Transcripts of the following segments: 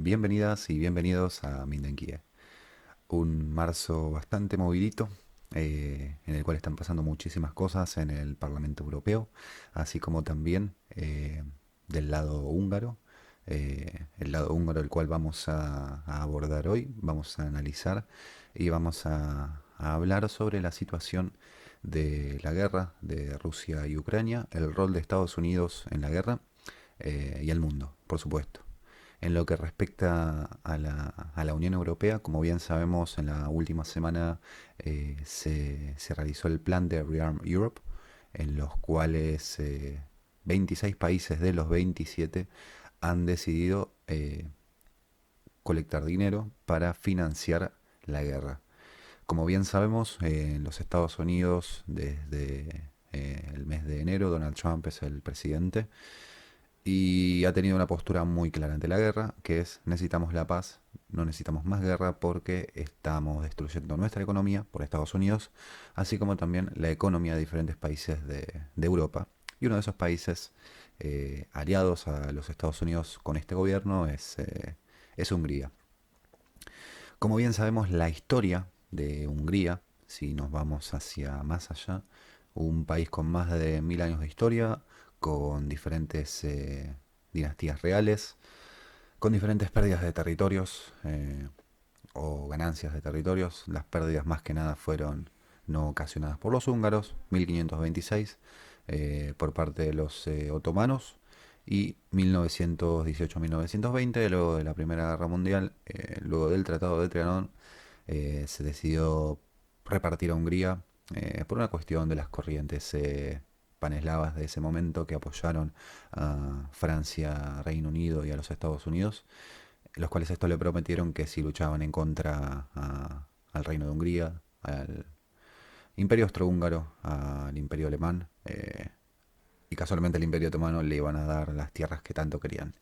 Bienvenidas y bienvenidos a Mindenkie, un marzo bastante movidito, en el cual están pasando muchísimas cosas en el Parlamento Europeo, así como también del lado húngaro, el lado húngaro el cual vamos a abordar hoy, vamos a analizar y vamos a hablar sobre la situación de la guerra de Rusia y Ucrania, el rol de Estados Unidos en la guerra y el mundo, por supuesto. En lo que respecta a la Unión Europea, como bien sabemos, en la última semana se realizó el plan de Rearm Europe, en los cuales 26 países de los 27 han decidido colectar dinero para financiar la guerra. Como bien sabemos, en los Estados Unidos, desde el mes de enero, Donald Trump es el presidente y ha tenido una postura muy clara ante la guerra, que es necesitamos la paz, no necesitamos más guerra porque estamos destruyendo nuestra economía por Estados Unidos, así como también la economía de diferentes países de Europa. Y uno de esos países aliados a los Estados Unidos con este gobierno es Hungría. Como bien sabemos, la historia de Hungría, si nos vamos hacia más allá, un país con más de 1000 años de historia, con diferentes dinastías reales, con diferentes pérdidas de territorios o ganancias de territorios. Las pérdidas más que nada fueron no ocasionadas por los húngaros, 1526, por parte de los otomanos, y 1918-1920, luego de la Primera Guerra Mundial, luego del Tratado de Trianon, se decidió repartir a Hungría por una cuestión de las corrientes paneslavas de ese momento que apoyaron a Francia, Reino Unido y a los Estados Unidos, los cuales esto le prometieron que si luchaban en contra al Reino de Hungría, al Imperio Austrohúngaro, al Imperio Alemán, y casualmente al Imperio Otomano le iban a dar las tierras que tanto querían.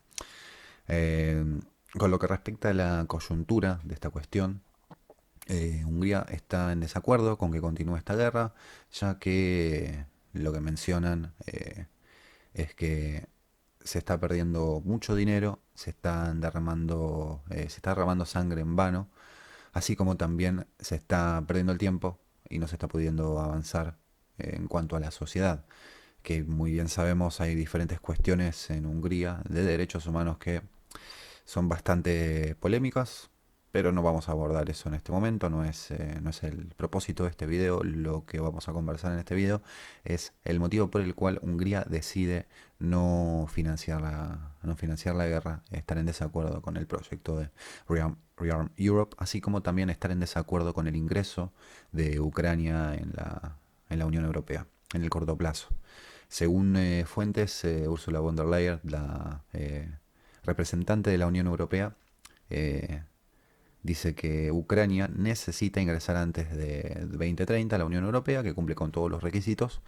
Eh, con lo que respecta a la coyuntura de esta cuestión, Hungría está en desacuerdo con que continúe esta guerra, ya que lo que mencionan es que se está perdiendo mucho dinero, se está derramando sangre en vano, así como también se está perdiendo el tiempo y no se está pudiendo avanzar en cuanto a la sociedad, que muy bien sabemos hay diferentes cuestiones en Hungría de derechos humanos que son bastante polémicas, pero no vamos a abordar eso en este momento, no es el propósito de este video. Lo que vamos a conversar en este video es el motivo por el cual Hungría decide no financiar la guerra, estar en desacuerdo con el proyecto de Rearm Europe, así como también estar en desacuerdo con el ingreso de Ucrania en la Unión Europea en el corto plazo. Según fuentes, Ursula von der Leyen, la representante de la Unión Europea, eh, dice que Ucrania necesita ingresar antes de 2030 a la Unión Europea, que cumple con todos los requisitos,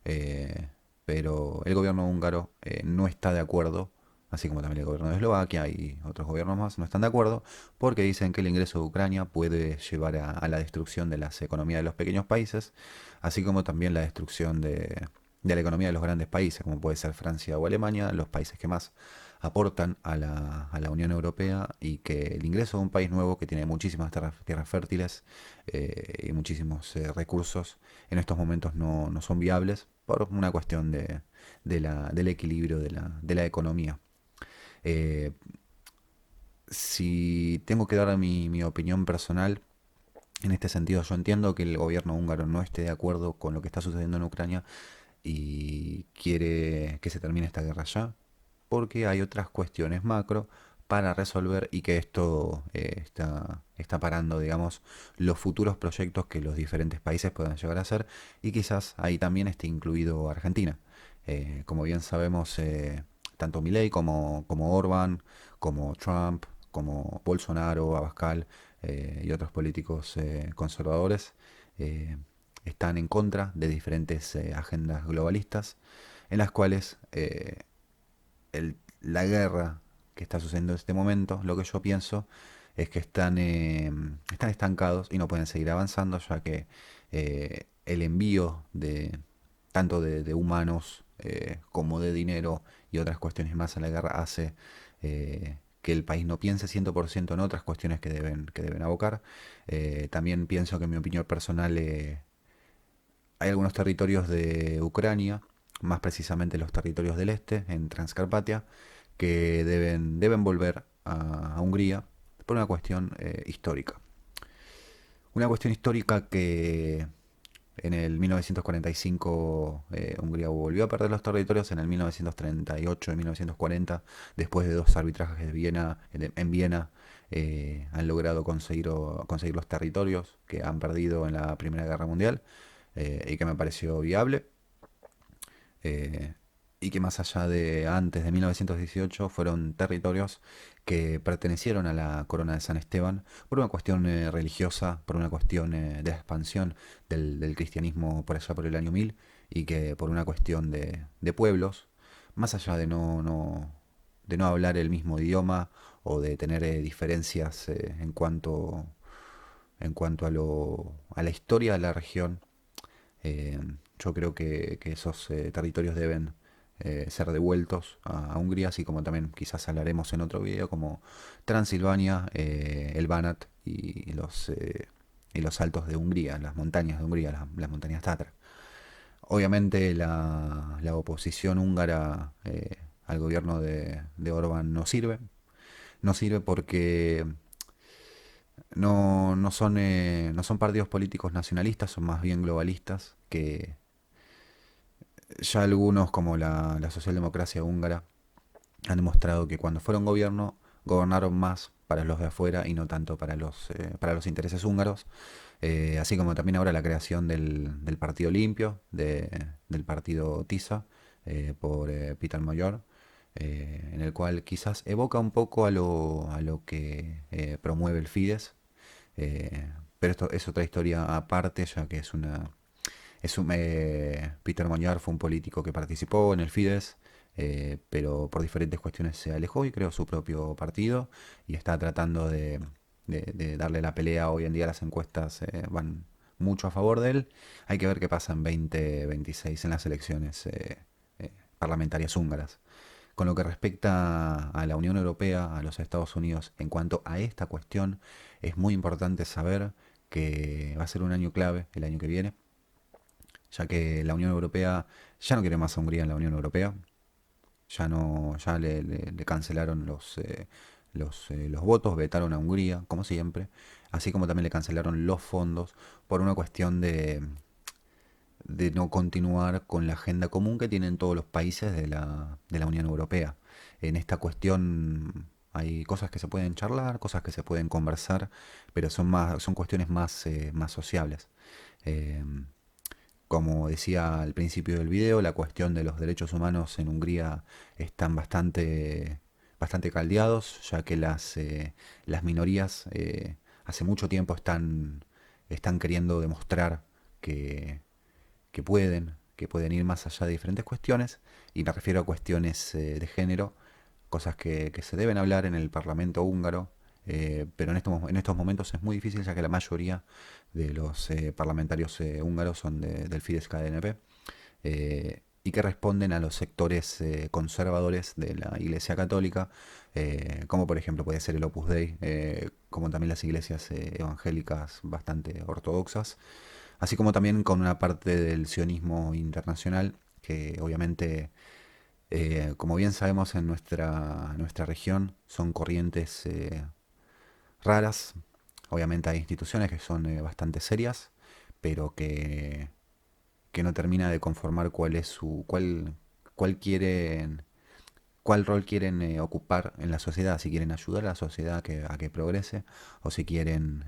eh, pero el gobierno húngaro no está de acuerdo, así como también el gobierno de Eslovaquia y otros gobiernos más no están de acuerdo, porque dicen que el ingreso de Ucrania puede llevar a la destrucción de las economías de los pequeños países, así como también la destrucción de la economía de los grandes países, como puede ser Francia o Alemania, los países que más aportan a la Unión Europea, y que el ingreso de un país nuevo que tiene muchísimas tierras fértiles y muchísimos recursos en estos momentos no son viables por una cuestión del equilibrio de la economía. Eh, si tengo que dar mi opinión personal, en este sentido yo entiendo que el gobierno húngaro no esté de acuerdo con lo que está sucediendo en Ucrania y quiere que se termine esta guerra ya, porque hay otras cuestiones macro para resolver, y que esto está parando, digamos, los futuros proyectos que los diferentes países puedan llegar a hacer, y quizás ahí también esté incluido Argentina. Como bien sabemos, tanto Milei como Orban, como Trump, como Bolsonaro, Abascal y otros políticos conservadores eh, están en contra de diferentes agendas globalistas, en las cuales la guerra que está sucediendo en este momento, lo que yo pienso es que están estancados y no pueden seguir avanzando, ya que el envío de tanto de humanos como de dinero y otras cuestiones más a la guerra hace que el país no piense 100% en otras cuestiones que deben abocar. También pienso que en mi opinión personal hay algunos territorios de Ucrania, más precisamente los territorios del este, en Transcarpatia, que deben volver a Hungría por una cuestión histórica. Una cuestión histórica que en el 1945 Hungría volvió a perder los territorios, en el 1938 y 1940, después de dos arbitrajes de Viena, en Viena, han logrado conseguir los territorios que han perdido en la Primera Guerra Mundial, y que me pareció viable, eh, y que más allá de antes de 1918 fueron territorios que pertenecieron a la corona de San Esteban por una cuestión religiosa, por una cuestión de expansión del cristianismo por allá por el año 1000, y que por una cuestión de pueblos, más allá de no hablar el mismo idioma o de tener diferencias en cuanto a la historia de la región. eh, yo creo que esos territorios deben ser devueltos a Hungría, así como también quizás hablaremos en otro video, como Transilvania, el Banat y los altos de Hungría, las montañas de Hungría, las montañas Tatra. Obviamente la oposición húngara al gobierno de Orbán no sirve. No sirve porque no son partidos políticos nacionalistas, son más bien globalistas, que ya algunos, como la socialdemocracia húngara, han demostrado que cuando fueron gobierno, gobernaron más para los de afuera y no tanto para los intereses húngaros. Así como también ahora la creación del Partido Limpio, del partido TISA, por Peter Mayor, en el cual quizás evoca un poco a lo que promueve el Fidesz. Pero esto es otra historia aparte, ya que Peter Moñar fue un político que participó en el Fidesz, pero por diferentes cuestiones se alejó y creó su propio partido y está tratando de darle la pelea. Hoy en día las encuestas van mucho a favor de él. Hay que ver qué pasa en 2026 en las elecciones parlamentarias húngaras. Con lo que respecta a la Unión Europea, a los Estados Unidos, en cuanto a esta cuestión, es muy importante saber que va a ser un año clave el año que viene, ya que la Unión Europea ya no quiere más a Hungría en la Unión Europea. Ya no, ya le cancelaron los votos, vetaron a Hungría, como siempre, así como también le cancelaron los fondos por una cuestión de no continuar con la agenda común que tienen todos los países de la Unión Europea. En esta cuestión hay cosas que se pueden charlar, cosas que se pueden conversar, pero son cuestiones más sociables. Eh, Como decía al principio del video, la cuestión de los derechos humanos en Hungría están bastante caldeados, ya que las minorías hace mucho tiempo están queriendo demostrar que, que pueden ir más allá de diferentes cuestiones, y me refiero a cuestiones de género, cosas que se deben hablar en el Parlamento húngaro, pero en estos momentos es muy difícil, ya que la mayoría de los parlamentarios húngaros son del Fidesz-KDNP, y que responden a los sectores conservadores de la Iglesia Católica, como por ejemplo puede ser el Opus Dei, como también las iglesias evangélicas bastante ortodoxas, así como también con una parte del sionismo internacional, que obviamente, como bien sabemos en nuestra región, son corrientes raras. Obviamente hay instituciones que son bastante serias, pero que no termina de conformar cuál quieren, cuál rol quieren ocupar en la sociedad, si quieren ayudar a la sociedad a que progrese, o si quieren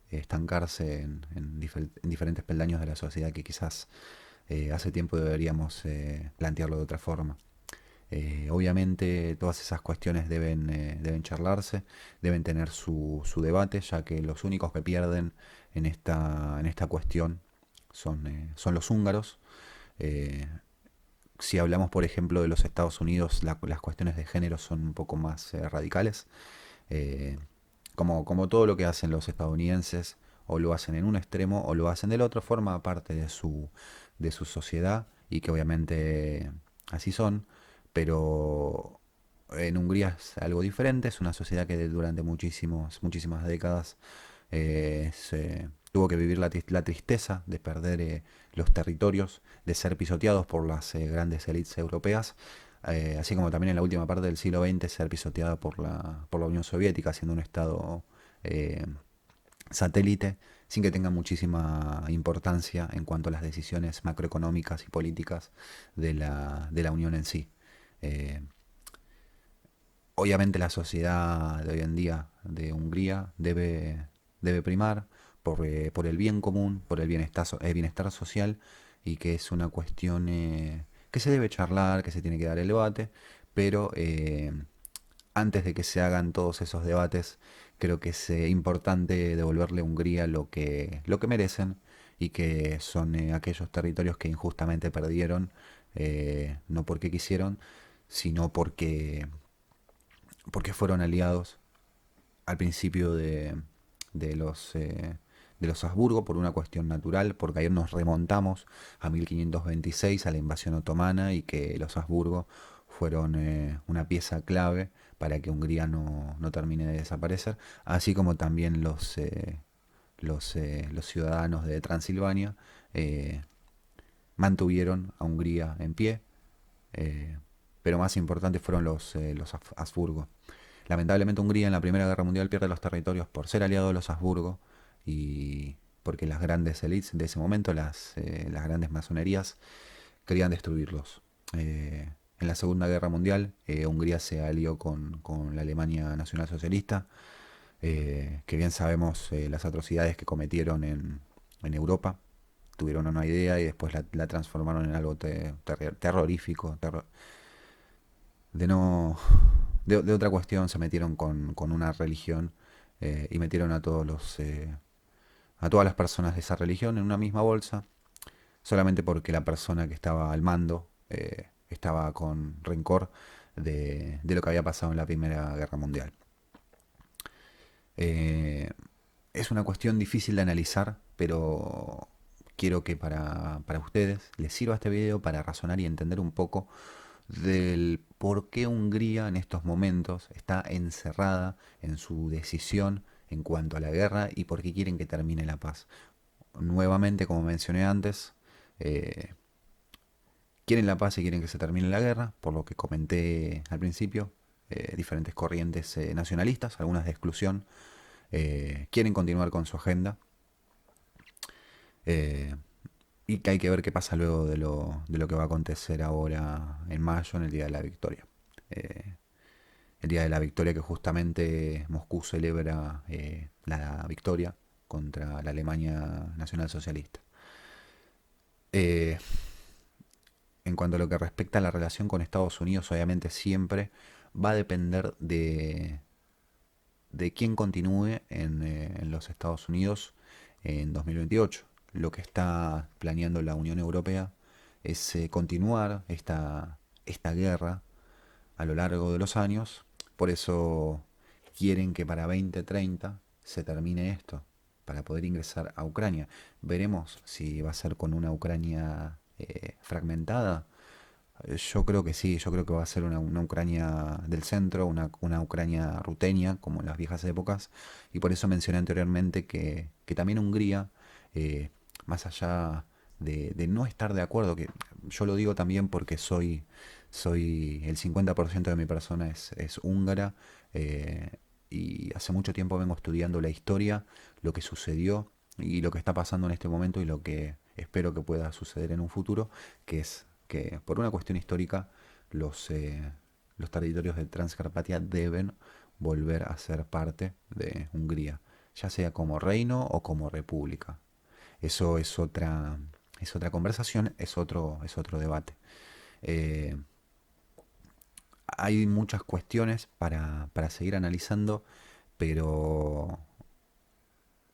estancarse en diferentes peldaños de la sociedad que quizás hace tiempo deberíamos plantearlo de otra forma. Obviamente todas esas cuestiones deben charlarse, deben tener su debate, ya que los únicos que pierden en esta cuestión son los húngaros. Eh, si hablamos, por ejemplo, de los Estados Unidos, las cuestiones de género son un poco más radicales. Eh, como todo lo que hacen los estadounidenses, o lo hacen en un extremo o lo hacen del otro, forma parte de su sociedad, y que obviamente así son, pero En Hungría es algo diferente, es una sociedad que durante muchísimas décadas tuvo que vivir la tristeza de perder los territorios, de ser pisoteados por las grandes élites europeas, así como también en la última parte del siglo XX ser pisoteada por la Unión Soviética, siendo un estado eh, satélite, sin que tenga muchísima importancia en cuanto a las decisiones macroeconómicas y políticas de la Unión en sí. Eh, Obviamente la sociedad de hoy en día de Hungría debe primar por el bien común, por el bienestar social, y que es una cuestión que se debe charlar, que se tiene que dar el debate, pero antes de que se hagan todos esos debates, creo que es importante devolverle a Hungría lo que merecen, y que son aquellos territorios que injustamente perdieron, no porque quisieron, sino porque fueron aliados al principio de de los Habsburgo por una cuestión natural, porque ayer nos remontamos a 1526, a la invasión otomana, y que los Habsburgo fueron una pieza clave para que Hungría no termine de desaparecer, así como también los ciudadanos de Transilvania eh, mantuvieron a Hungría en pie, eh, pero más importantes fueron los Habsburgo. Lamentablemente Hungría en la Primera Guerra Mundial pierde los territorios por ser aliado de los Habsburgo, y porque las grandes élites de ese momento, las grandes masonerías, querían destruirlos. En la Segunda Guerra Mundial, Hungría se alió con la Alemania Nacional Socialista, que bien sabemos las atrocidades que cometieron en Europa. Tuvieron una idea y después la transformaron en algo terrorífico, de no de otra cuestión. Se metieron con una religión, y metieron a todas las personas de esa religión en una misma bolsa, solamente porque la persona que estaba al mando estaba con rencor de lo que había pasado en la Primera Guerra Mundial. Eh, es una cuestión difícil de analizar, pero quiero que para ustedes les sirva este video para razonar y entender un poco del por qué Hungría en estos momentos está encerrada en su decisión en cuanto a la guerra, y por qué quieren que termine la paz. Nuevamente, como mencioné antes, eh, quieren la paz y quieren que se termine la guerra, por lo que comenté al principio, diferentes corrientes nacionalistas, algunas de exclusión, quieren continuar con su agenda, eh, y que hay que ver qué pasa luego de lo que va a acontecer ahora en mayo, en el Día de la Victoria. Eh, el Día de la Victoria, que justamente Moscú celebra la victoria contra la Alemania Nacional Socialista. Eh, en cuanto a lo que respecta a la relación con Estados Unidos, obviamente siempre va a depender de quién continúe en los Estados Unidos en 2028. Lo que está planeando la Unión Europea es continuar esta guerra a lo largo de los años. Por eso quieren que para 2030 se termine esto, para poder ingresar a Ucrania. Veremos si va a ser con una Ucrania fragmentada. Yo creo que sí, yo creo que va a ser una Ucrania del centro, una Ucrania ruteña, como en las viejas épocas, y por eso mencioné anteriormente que también Hungría, eh, más allá de no estar de acuerdo, que yo lo digo también porque soy el 50% de mi persona es húngara, y hace mucho tiempo vengo estudiando la historia, lo que sucedió y lo que está pasando en este momento, y lo que espero que pueda suceder en un futuro, que es que por una cuestión histórica los territorios de Transcarpatia deben volver a ser parte de Hungría, ya sea como reino o como república. Eso es otra conversación, es otro debate. Eh, Hay muchas cuestiones para seguir analizando, pero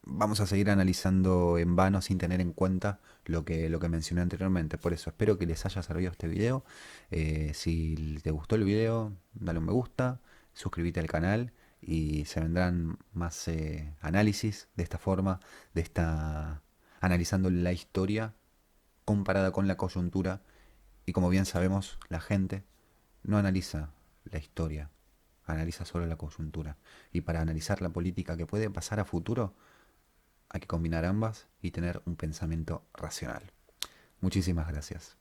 vamos a seguir analizando en vano sin tener en cuenta lo que mencioné anteriormente. Por eso espero que les haya servido este video. Si te gustó el video, dale un me gusta, suscríbete al canal, y se vendrán más análisis de esta forma, analizando la historia comparada con la coyuntura. Y como bien sabemos, la gente no analiza la historia, analiza solo la coyuntura. Y para analizar la política que puede pasar a futuro, hay que combinar ambas y tener un pensamiento racional. Muchísimas gracias.